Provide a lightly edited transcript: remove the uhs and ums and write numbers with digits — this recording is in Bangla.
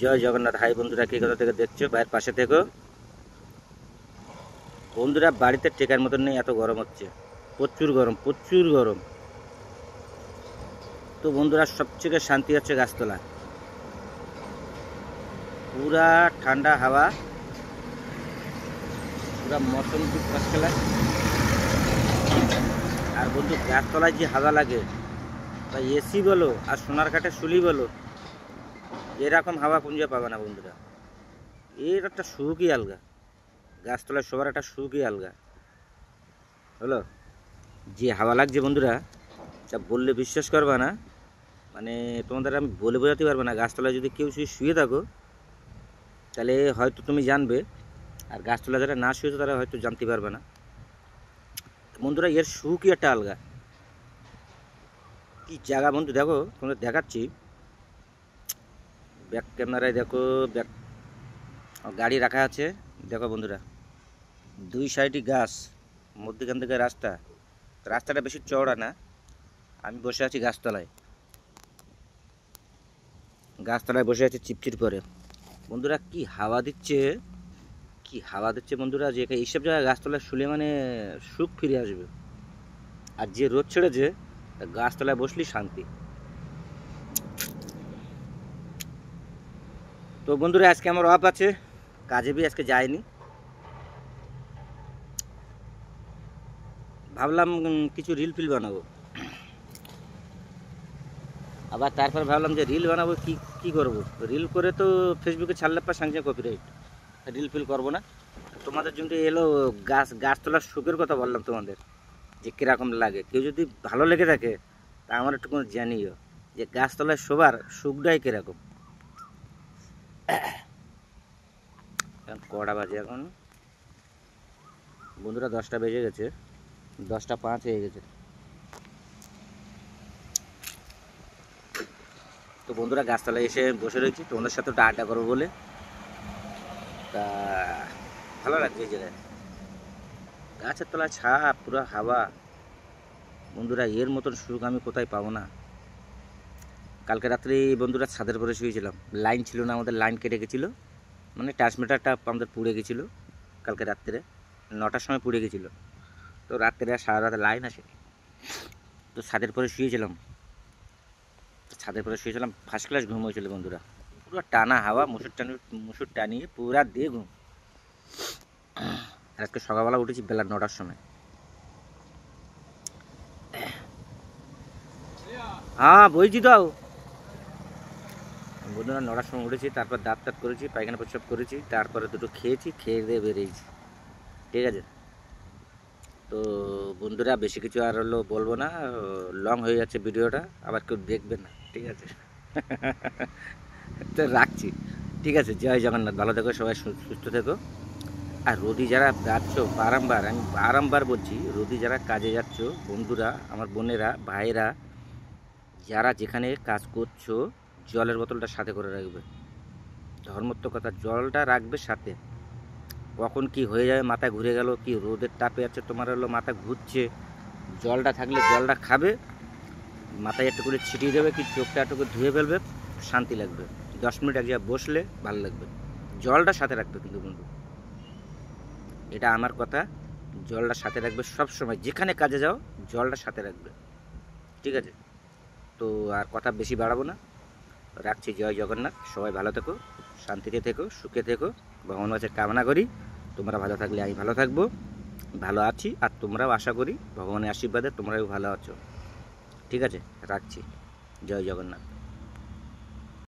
জয় জগন্নাথ। হাই বন্ধুরা, কি কথা থেকে দেখছো ভাইয়ের পাশে থেকো। বন্ধুরা বাড়িতে টেকার মতন নেই, এত গরম হচ্ছে, প্রচুর গরম প্রচুর গরম। তো বন্ধুরা সবথেকে শান্তি হচ্ছে গাছতলা, পুরা ঠান্ডা হাওয়া, পুরা মৌসুম কি পাশ খেলায়। আর বন্ধু গাছতলায় যে হাওয়া লাগে, বা এসি বলো আর সোনার কাঠের শুলি বলো, এরকম হাওয়া পুঞ্জে পাবে না বন্ধুরা। এর একটা সুখই আলগা, গাছতলায় সবার একটা সুখই আলগা হলো। যে হাওয়া লাগছে বন্ধুরা, যা বললে বিশ্বাস করবা না, মানে তোমাদের আমি বলে বোঝাতে পারবো না। গাছতলায় যদি কেউ শুয়ে থাকো তাহলে হয়তো তুমি জানবে, আর গাছতলায় যারা না শুয়েছো তারা হয়তো জানতে পারবে না বন্ধুরা। এর সুখই একটা আলগা, কি জায়গা বন্ধু। দেখো তোমাদের দেখাচ্ছি, ব্যাক ক্যামেরায় দেখো, ব্যাক গাড়ি রাখা আছে। দেখো বন্ধুরা, দুই সাইডই গাছ, মধ্যখান থেকে রাস্তা। রাস্তাটা বেশি চওড়া না। আমি বসে আছি গাছতলায়, গাছতলায় বসে আছি চিপচির করে। বন্ধুরা কি হাওয়া দিচ্ছে, কি হাওয়া দিচ্ছে বন্ধুরা, যে এইসব জায়গায় গাছতলায় শুলে মানে সুখ ফিরে আসবে। আর যে রোদ ছেড়েছে, গাছতলায় বসলেই শান্তি। তো বন্ধুরা আজকে আমার অফ আছে, কাজে বি আজকে যায়নি। ভাবলাম কিছু রিল ফিল বানাবো, আবার তারপর ভাবলাম যে রিল বানাবো কি কি করব। রিল করে তো ফেসবুকে ছাড়লে পর সঙ্গে কপিরাইট, রিল ফিল করবো না। তোমাদের জন্য এলো গাছতলার সুখের কথা বললাম তোমাদের, যে কীরকম লাগে। কেউ যদি ভালো লেগে থাকে তা আমার একটু জানিও যে গাছতলায় শোবার সুখটাই কীরকম। কটা বাজে এখন বন্ধুরা? 10টা বেজে গেছে, 10টা 5 হয়ে গেছে। তো বন্ধুরা গাছতলায় এসে বসে রয়েছি তোমাদের সাথে একটু আড্ডা করবো বলে। তা ভালো লাগছে এই জায়গায়, গাছের তলায় ছাপ, পুরো হাওয়া। বন্ধুরা এর মতন সুখ আমি কোথায় পাবো না। কালকে রাত্রে বন্ধুরা ছাদের পরে শুয়েছিলাম, লাইন ছিল না, আমাদের লাইন কেটে গেছিলো, মানে ট্রান্সমিটারটা আমাদের পুড়ে গেছিলো কালকে রাত্রে 9টার সময় পুড়ে গেছিলো। তো রাত্রে আর সারা রাতে লাইন আসেনি। তো ছাদের পরে শুয়েছিলাম, ছাদের পরে শুয়েছিলাম, ফার্স্ট ক্লাস ঘুম হয়েছিল বন্ধুরা। পুরো টানা হাওয়া, মুসুর টানিয়ে পুরা দিয়ে ঘুম। আজকে সকালবেলা উঠেছি বেলা 9টার সময়। হ্যাঁ বলছি তো বন্ধুরা, 9টার সময় উঠেছি, তারপর দাঁত করেছি, পায়খানা প্রস্রাব করেছি, তারপরে দুটো খেয়েছি, খেয়ে দিয়ে বেরিয়েছি। ঠিক আছে। তো বন্ধুরা বেশি কিছু আর হলো বলবো না, লং হয়ে যাচ্ছে ভিডিওটা, আবার কেউ দেখবে না। ঠিক আছে। তো রাখছি, ঠিক আছে। জয় জগন্নাথ, ভালো থেকো সবাই, সুস্থ থেকো। আর রোদি যারা যাচ্ছ, বারংবার আমি বারংবার বলছি, রোদি যারা কাজে যাচ্ছ বন্ধুরা, আমার বোনেরা ভাইরা, যারা যেখানে কাজ করছো, জলের বোতলটা সাথে করে রাখবে। ধর্মত্ব কথা, জলটা রাখবে সাথে। কখন কি হয়ে যাবে, মাথা ঘুরে গেল, কি রোদের তাপে আছে তোমার হলো মাথা ঘুরছে, জলটা থাকলে জলটা খাবে, মাথায় একটু করে ছিটিয়ে দেবে, কি চোখটা একটু করে ধুয়ে ফেলবে, শান্তি লাগবে। 10 মিনিট এক জায়গায় বসলে ভালো লাগবে। জলটা সাথে রাখবে কিন্তু বন্ধু, এটা আমার কথা। জলটা সাথে রাখবে সব সময়, যেখানে কাজে যাও জলটা সাথে রাখবে। ঠিক আছে। তো আর কথা বেশি বাড়াবো না, রাখছি। জয় জগন্নাথ, সবাই ভালো থেকো, শান্তিতে থেকো, সুখে থেকো। ভগবান কাছে কামনা করি তোমরা ভালো থাকলে আমি ভালো থাকবো, ভালো আছি, আর তোমরাও আশা করি ভগবানের আশীর্বাদে তোমরাও ভালো আছো। ঠিক আছে, রাখছি। জয় জগন্নাথ।